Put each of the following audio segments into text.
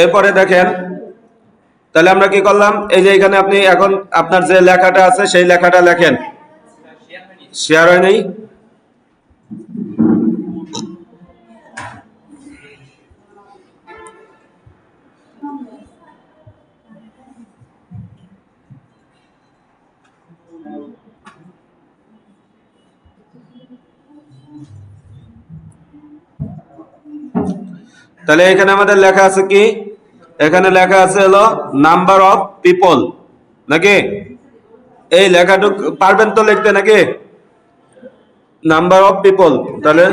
এরপরে দেখেন, তাহলে আমরা কি করলাম, এই যে এখানে আপনি এখন আপনার যে লেখাটা আছে সেই লেখাটা লেখেন। শেয়ার হয় নাই? তাহলে এখানে আমাদের লেখা আছে কি, এখানে লেখা আছে হলো নাম্বার অফ পিপল, নাকি? এই লেখাটুকু পারবেন তো লিখতে, নাকি? নাম্বার অফ পিপল, তাহলে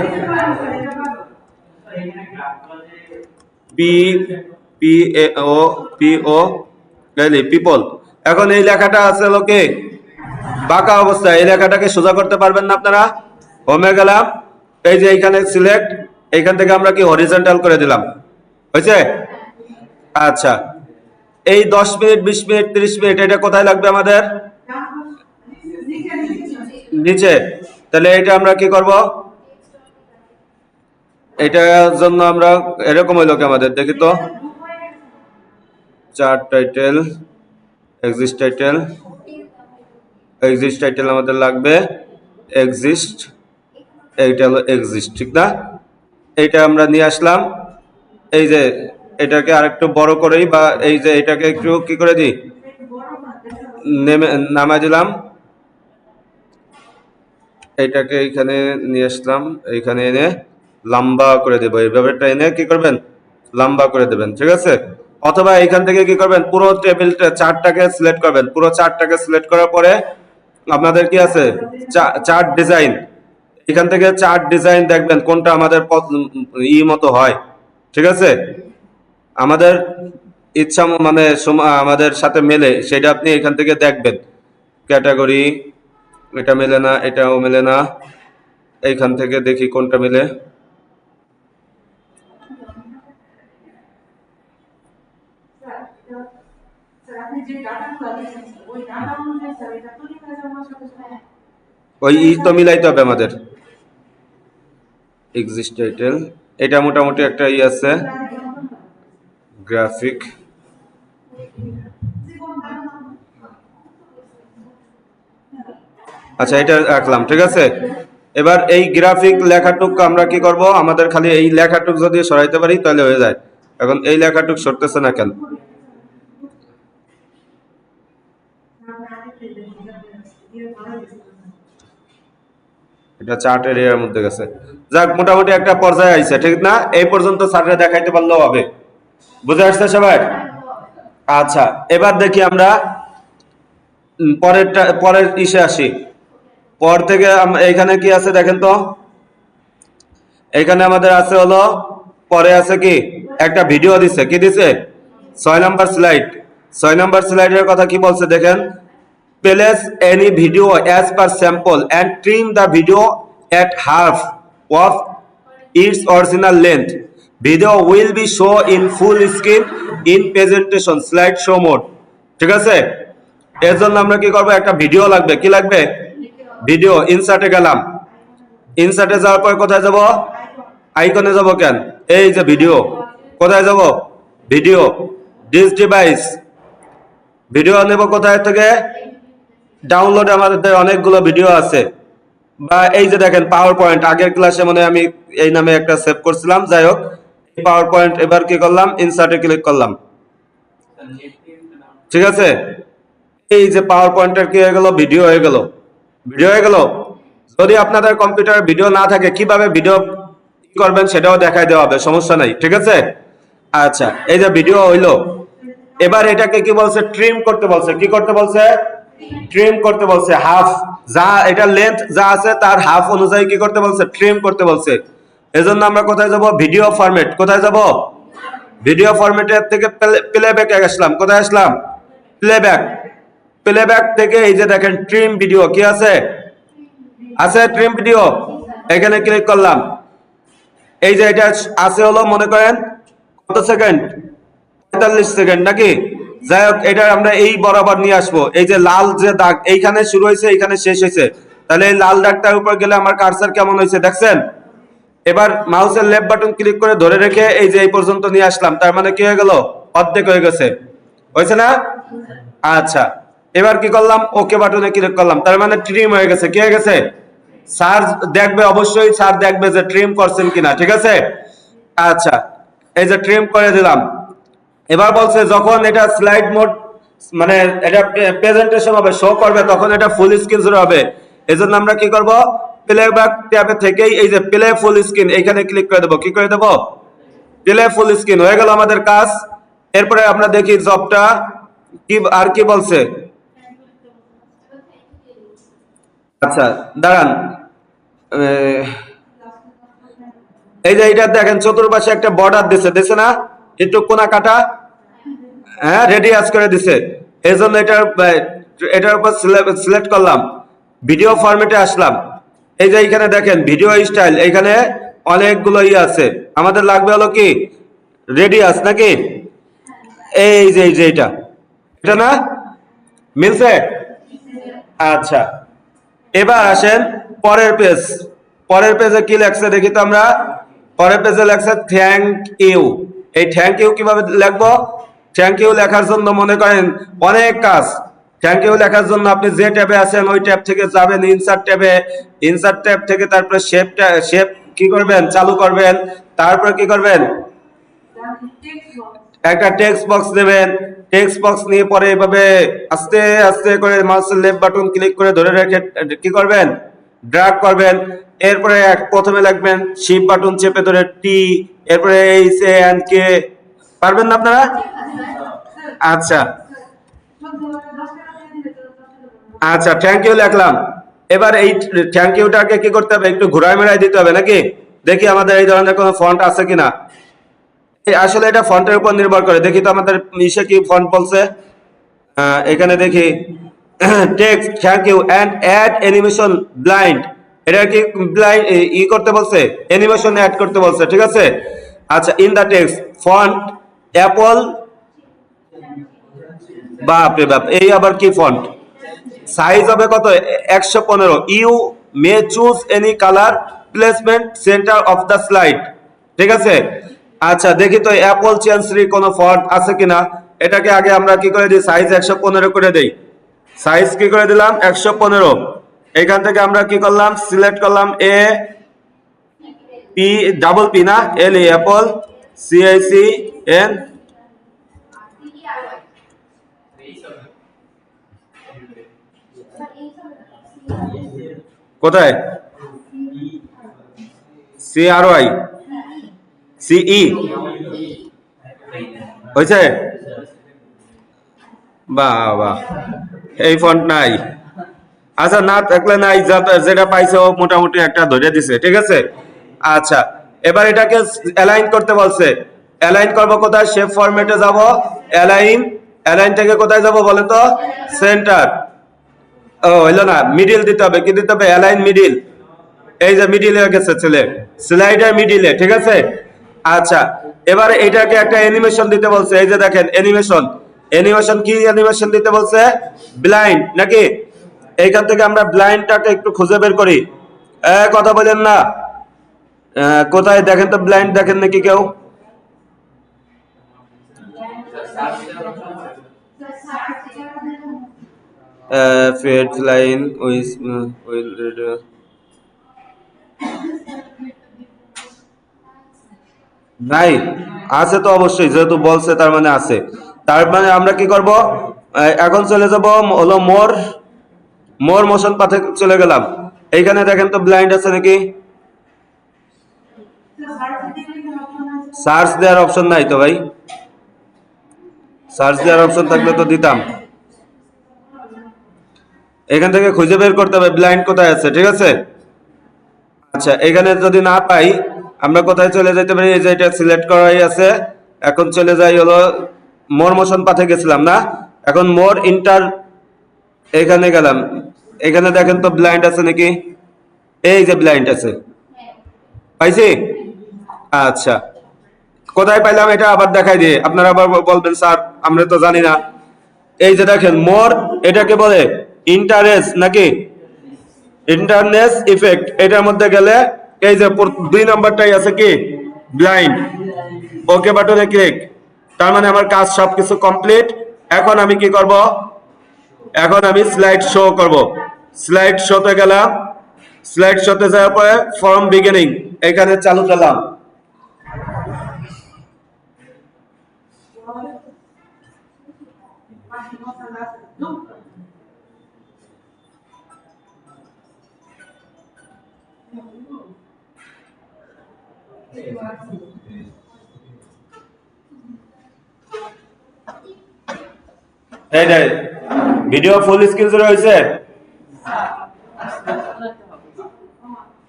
P P E O P O people. এখন এই লেখাটা আছে হলো কি বাঁকা অবস্থায়, এই লেখাটাকে সোজা করতে পারবেন না আপনারা। হোমে গেলাম, এই যে এইখানে সিলেক্ট, এইখান থেকে আমরা কি হরিজন্টাল করে দিলাম, হয়েছে? আচ্ছা, এই 10 মিনিট 20 মিনিট 30 মিনিট এটা কোথায় লাগবে আমাদের? নিচে। তাহলে এটা আমরা কি করব, এটার জন্য আমরা এরকম হইলো কি আমাদের, দেখি তো, chart title, exist title, exist title আমাদের লাগবে এক্সিস্ট, এইটা হলো এক্সিস্ট, ঠিক না? এইটা আমরা নিয়ে আসলাম, এই যে এটাকে আরেকটু বড় করেই, বা এই যে এটাকে একটু কি করে দিই, নামাই দিলাম, এইটাকে এইখানে নিয়ে আসলাম, এইখানে এনে লম্বা করে দেবো, এইভাবে এনে কি করবেন, লম্বা করে দেবেন, ঠিক আছে? অথবা এইখান থেকে কি করবেন, পুরো টেবিলটা চার্টটাকে সিলেক্ট করবেন, পুরো চার্টটাকে সিলেক্ট করার পরে আপনাদের কি আছে চার্ট ডিজাইন, এখান থেকে চার্ট ডিজাইন দেখবেন কোনটা আমাদের মতো হয়, ঠিক আছে? আমাদের ইচ্ছা মানে আমাদের সাথে মেলে সেটা আপনি এখান থেকে দেখবেন। ক্যাটাগরি, এটা মেলে না, এটাও মেলে না, এইখান থেকে দেখি কোনটা মেলে। ওই তো মিলাইতে হবে আমাদের। এক্সিস্ট টাইটেল, এটা মোটামুটি একটা আছে, গ্রাফিক, আচ্ছা এটা রাখলাম, ঠিক আছে? এবার এই গ্রাফিক লেখাটুক আমরা কি করব, আমাদের খালি এই লেখাটুক যদি সরাইতে পারি তাহলে হয়ে যায়। এখন এই লেখাটুক সরতেছে না কেন? এটা চার্ট এরিয়ার মধ্যে গেছে। যাক, মোটামুটি একটা পর্যায়ে আইছে, ঠিক না? এই পর্যন্ত স্যাররা দেখাইতে পারলেও হবে। বুঝে আসছে সবাই? আচ্ছা, এবার দেখি আমরা পরের ইসে আসি। পর থেকে এইখানে কি আছে দেখেন তো, এইখানে আমাদের আছে হলো, পরে আছে কি একটা ভিডিও দিছে, কি দিছে? 6 নাম্বার স্লাইড। 6 নাম্বার স্লাইডের কথা কি বলছে দেখেন, place any video as per sample and trim the video at half of its original length. Video will be shown in full screen in presentation slide show mode. ঠিক আছে? এর জন্য আমরা কি করব, একটা ভিডিও লাগবে, কি লাগবে? ভিডিও। ইনসার্টে গেলাম, ইনসার্টে যাওয়ার পর কোথায় যাব, আইকনে যাব, কেন এই যে ভিডিও, কোথায় যাব, ভিডিও, ডিস ডিভাইস, ভিডিও নেব কোথায় থেকে, ডাউনলোড, আমাদের অনেকগুলো ভিডিও আছে, বা এই যে দেখেন পাওয়ার পয়েন্ট, আগের ক্লাসে মানে আমি এই নামে একটা সেভ করছিলাম, যাই হোক পাওয়ার পয়েন্ট, এবার কি করলাম, ইনসার্টে ক্লিক করলাম, ঠিক আছে? এই যে পাওয়ার পয়েন্টের কি হয়ে গেল, ভিডিও হয়ে গেল, ভিডিও হয়ে গেল। যদি আপনাদের কম্পিউটারে ভিডিও না থাকে কিভাবে ভিডিও করবেন সেটাও দেখাই দেওয়া হবে, সমস্যা নাই, ঠিক আছে? আচ্ছা, এই যে ভিডিও হইলো, এবার এটাকে কি বলছে, ট্রিম করতে বলছে, কি করতে বলছে, ট্রিম করতে বলছে, হাফ, যা এটা লেন্থ যা আছে তার হাফ অনুযায়ী কি করতে বলছে, ট্রিম করতে বলছে। এজন্য আমরা কোথায় যাব, ভিডিও ফরম্যাট, কোথায় যাব, ভিডিও ফরম্যাটের থেকে প্লেব্যাকে আসলাম, কোথায় আসলাম, প্লেব্যাক, প্লেব্যাক থেকে এই যে দেখেন ট্রিম ভিডিও, কি আছে, আছে ট্রিম ভিডিও, এখানে ক্লিক করলাম, এই যে এটা আছে হলো মনে করেন কত সেকেন্ড, 45 সেকেন্ড, নাকি? যাই হোক, এটা আমরা এই বরাবর নিয়ে আসবো, এই যে লাল যে দাগ এইখানে শুরু হয়েছে এইখানে শেষ হয়েছে, তাহলে এই লাল দাগটার উপর গেলে আমার কার্সার কেমন হয়েছে দেখছেন, এবার মাউসের লেফট বাটন ক্লিক করে ধরে রেখে এই যে এই পর্যন্ত নিয়ে আসলাম, তার মানে কি হয়ে গেল, অর্ধেক হয়ে গেছে, হয়েছে না? আচ্ছা, এবার কি করলাম, ওকে বাটনে ক্লিক করলাম, তার মানে ট্রিম হয়ে গেছে। কি হয়ে গেছে? স্যার দেখবে, অবশ্যই স্যার দেখবে যে ট্রিম করছেন কিনা, ঠিক আছে? আচ্ছা, এই যে ট্রিম করে দিলাম। এবার বলছে যখন এটা স্লাইড মোড, মানে এটা প্রেজেন্টেশন হবে, শো করবে, তখন এটা ফুল স্ক্রিন শুরু হবে। এজন্য আমরা কি করব, প্লেব্যাক ট্যাবে থেকেই এই যে প্লে ফুল স্ক্রিন এখানে ক্লিক করে দেব। কি করে দেব? প্লে ফুল স্ক্রিন হয়ে গেল আমাদের কাজ। এরপরে আমরা দেখি জবটা কি আর কি বলছে। আচ্ছা দাঁড়ান, এই যে এটা দেখেন চতুর্পাশে একটা বর্ডার দিছে না, একটু কোনা কাটা, হ্যাঁ রেডিয়াস করে দিছে। এই জন্য এটার উপর সিলেক্ট করলাম, ভিডিও ফরম্যাটে আসলাম। এই যে এখানে দেখেন ভিডিও স্টাইল, এখানে অনেকগুলো আছে। আমাদের লাগবে হলো কি রেডিয়াস, নাকি এই যে এটা এটা না, মিলছে? আচ্ছা, এবার আসেন পরের পেজ। পরের পেজে কি লেখছে দেখি তো আমরা। পরের পেজে লেখছে থ্যাংক ইউ। এই থ্যাংক ইউ কিভাবে লিখবো? থ্যাংক ইউ লেখার জন্য মনে করেন অনেক কাজ। থ্যাংক ইউ লেখার জন্য আপনি যে ট্যাবে আছেন ওই ট্যাব থেকে যাবেন ইনসার্ট ট্যাবে, ইনসার্ট ট্যাব থেকে তারপরে শেপ কি করবেন, চালু করবেন। তারপরে কি করবেন, একটা টেক্সট বক্স নেবেন। টেক্সট বক্স নিয়ে পরে এভাবে আস্তে আস্তে করে মাউসের লেফট বাটন ক্লিক করে ধরে রেখে কি করবেন, ড্র্যাগ করবেন। এরপরে প্রথমে লিখবেন শিফট বাটন চেপে ধরে টি, এরপরে এইচ এ এন্ড কে। পারবেন না আপনারা? আচ্ছা আচ্ছা, থ্যাংক ইউ লিখলাম। এবার এই থ্যাংক ইউটাকে কি করতে হবে, একটু ঘুরায় মেরাই দিতে হবে, নাকি? দেখি আমাদের এই ধরনের কোনো ফন্ট আছে কিনা। আসলে এটা ফন্টের উপর নির্ভর করে। দেখি তো আমাদের ইসে কি ফন্ট বলছে। এখানে দেখি text thank you and add animation blind. এটা কি ব্লাইন্ড ই করতে বলছে, অ্যানিমেশন অ্যাড করতে বলছে, ঠিক আছে? আচ্ছা, in the text font apple. বাপ রে বাপ, এই আবার কি ফন্ট? সাইজ হবে কত, 115। You may choose any colour, placement centre of the slide, ঠিক আছে? আচ্ছা দেখি তো অ্যাপল চেন্সরি কোনো ফন্ট আছে কিনা। এটাকে আগে আমরা কি করে দিই, সাইজ 115 করে দেই। সাইজ কি করে দিলাম, 115। এখান থেকে আমরা কি করলাম, সিলেক্ট করলাম এ পি ডাবল পি না L E, apple C I C N, কোথায়, সি আর ওয়াই সিই হয়েছে? বাহ বাহ, এই ফন্ট নাই। আচ্ছা না থাকলে নাই, যেটা পাইছে ও মোটামুটি একটা ধরে দিছে, ঠিক আছে? আচ্ছা, এবার এটাকে অ্যালাইন করতে বলছে। অ্যালাইন করবো কোথায়, শেপ ফরম্যাটে যাব, অ্যালাইন। অ্যালাইন থেকে কোথায় যাব বলেন তো, সেন্টার। ও হইলো না, মিডিল দিতে হবে। কি দিতে হবে, অ্যালাইন মিডিল। এই যে মিডিলে গেছে ছেলে, স্লাইডার মিডিলে, ঠিক আছে? আচ্ছা, এবার এটাকে একটা অ্যানিমেশন দিতে বলছে। এই যে দেখেন অ্যানিমেশন। অ্যানিমেশন কি অ্যানিমেশন দিতে বলছে, ব্লাইন্ড, নাকি? এইখান থেকে আমরা ব্লাইন্ডটাকে একটু খুঁজে বের করি। কথা বলেন না, কোথায় দেখেন তো, ব্লাইন্ড দেখেন নাকি কেউ? ফেড লাইন উইথ নাই, আছে তো অবশ্যই, যেহেতু বলছে তার মানে আছে। তার মানে আমরা কি করব, এখন চলে যাব হলো মোর। মোর মোশন পাথে চলে গেলাম। এইখানে দেখেন তো ব্লাইন্ড আছে নাকি? সার্চ দেওয়ার অপশন নাই তো ভাই। সার্চ দেওয়ার অপশন থাকলে তো দিতাম। এখান থেকে খুঁজে বের করতে হবে ব্লাইন্ড কোথায় আছে, ঠিক আছে? আচ্ছা, এখানে যদি না পাই আমরা কোথায় চলে যেতে পারি, এই যে এটা সিলেক্ট করাই আছে। এখন চলে যাই হলো মোর মোশন পাথে গেছিলাম না, এখন মোর ইন্টার, এখানে গেলাম। এখানে দেখেন তো ব্লাইন্ড আছে নাকি? এই যে ব্লাইন্ড আছে, পাইছি। আচ্ছা, কোথায় পাইলাম এটা আবার দেখাই দিয়ে, আপনারা আবার বলবেন স্যার আমরা তো জানি না। এই যে দেখেন মোর, এটাকে বলে ইন্টারেস্ট নাকি ইন্টারনেস ইফেক্ট। এটার মধ্যে গেলে এই যে 2 নাম্বারটাই আছে কি ব্লাইন্ড, ওকে বাটনে ক্লিক। তার মানে আমার কাজ সবকিছু কমপ্লিট। এখন আমি কি করব, এখন আমি স্লাইড শো করব। স্লাইড শোতে গেলাম, স্লাইড শোতে যাওয়ার পরে ফ্রম বিগিনিং এখানে চালু করলাম। এই যে ভিডিও ফুল স্ক্রিন জুড়ে হয়েছে,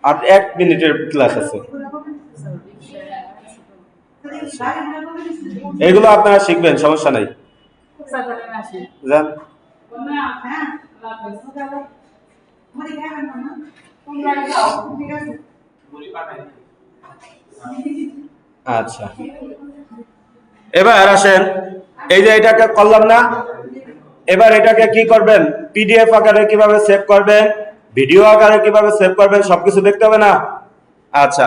আর 1 মিনিটের ক্লাস আছে। এগুলো আপনারা শিখবেন, সমস্যা নাই, যান। আচ্ছা, এবার আসেন, এই যে এটাকে করলাম না, এবার এটাকে কি করবেন, পিডিএফ আকারে কিভাবে সেভ করবেন, ভিডিও আকারে কিভাবে সেভ করবেন, সবকিছু দেখতে হবে না। আচ্ছা,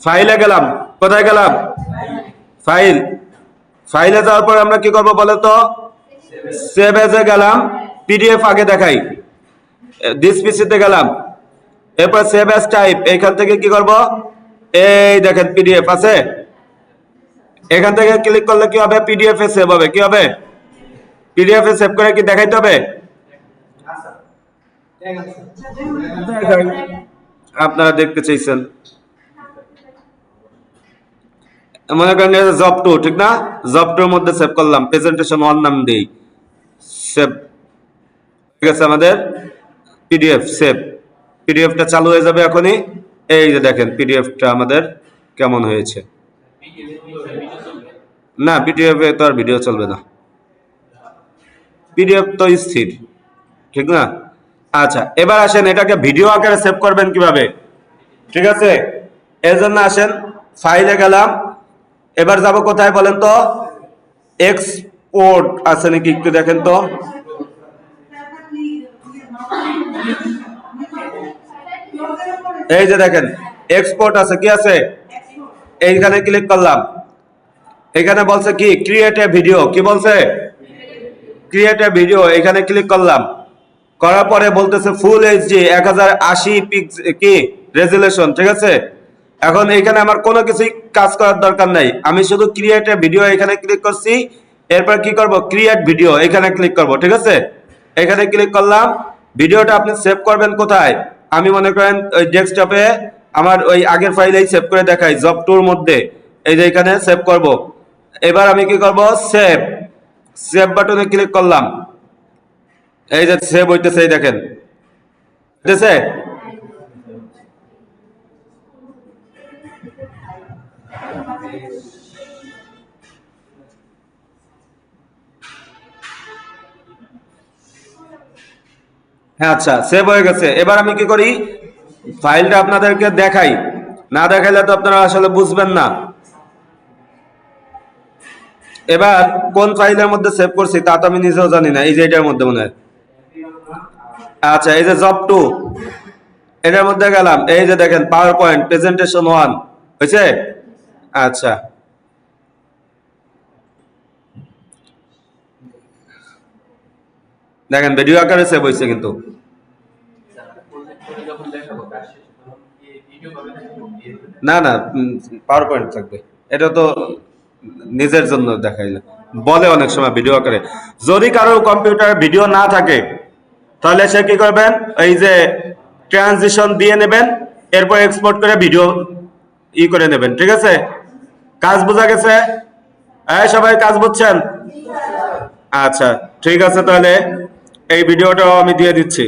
ফাইলে গেলাম, কোথায় গেলাম, ফাইল। ফাইলে যাওয়ার পর আমরা কি করব বলে তো, সেভ এজে গেলাম, পিডিএফ আগে দেখাই, দিস পিসিতে গেলাম, এরপর সেভ এজ টাইপ, এখান থেকে কি করব, এই দেখেন পিডিএফ আছে, এখান থেকে ক্লিক করলে কি হবে, পিডিএফ এ সেভ হবে। কি হবে, পিডিএফ এ সেভ করে কি দেখাইতে হবে, আপনারা দেখতে চাইছেন। মনে করেন জব 2, ঠিক না, জব 2 এর মধ্যে সেভ করলাম, প্রেজেন্টেশন 1 নাম দেই, সেভ ঠিক আছে, আমাদের পিডিএফ সেভ, পিডিএফটা চালু হয়ে যাবে এখনই। এই যে দেখেন পিডিএফটা আমাদের কেমন হয়েছে। না, পিডিএফ এ তো আর ভিডিও চলবে না, পিডিএফ তো স্থির, ঠিক না। আচ্ছা, এবার আসেন এটাকে ভিডিও আকারে সেভ করবেন কিভাবে, ঠিক আছে। এর জন্য আসেন ফাইলে গেলাম, এবার যাব কোথায় বলেন তো, এক্সপোর্ট আছে নাকি একটু দেখেন তো, এই যে দেখেন এক্সপোর্ট আছে, কি আছে, এইখানে ক্লিক করলাম, এখানে বলছে কি ক্রিয়েট এ ভিডিও, কি বলছে, ক্রিয়েট এ ভিডিও, এখানে ক্লিক করলাম, করার পরে বলতেছে ফুল এইচডি 1080 কি রেজুলেশন, ঠিক আছে। এখন এখানে আমার কোনো কিছুই কাজ করার দরকার নাই, আমি শুধু ক্রিয়েট এ ভিডিও এখানে ক্লিক করছি, এরপর কি করব, ক্রিয়েট ভিডিও এখানে ক্লিক করব, ঠিক আছে। এখানে ক্লিক করলাম, ভিডিওটা আপনি সেভ করবেন কোথায়, আমি মনে করেন ওই ডেস্কটপে আমার ওই আগের ফাইলেই সেভ করে দেখাই, জব 2 এর মধ্যে, এই যে এখানে সেভ করব। এবার আমি কি করব, সেভ, সেভ বাটনে ক্লিক করলাম, এই যে সেভ হইতেছে, এই দেখেন হইতেছে। হ্যাঁ, আচ্ছা, সেভ হয়ে গেছে। এবার আমি কি করি, ফাইলটা আপনাদেরকে দেখাই, না দেখাইলে তো আপনারা আসলে বুঝবেন না। এবার কোন ফাইলের মধ্যে সেভ করছি তা তো আমি নিজেও জানি না, এই যে এটার মধ্যে মনে হয়। আচ্ছা, এই যে জব 2, এটার মধ্যে গেলাম, এই যে দেখেন পাওয়ার পয়েন্ট প্রেজেন্টেশন 1 হয়েছে। আচ্ছা, দেখেন ভিডিও আকারে সেভ হয়েছে কিন্তু, না না পাওয়ার পয়েন্ট থাকবে, এটা তো নিজের জন্য দেখাইলে বলে অনেক সময় ভিডিও আকারে। যদি কারো কম্পিউটারে ভিডিও না থাকে তাহলে সে কি করবেন, এই যে ট্রানজিশন দিয়ে নেবেন, এরপর এক্সপোর্ট করে ভিডিও করে নেবেন, ঠিক আছে। কাজ বোঝা গেছে, এই সবাই কাজ বুঝছেন। আচ্ছা, ঠিক আছে, তাহলে এই ভিডিওটাও আমি দিয়ে দিচ্ছি।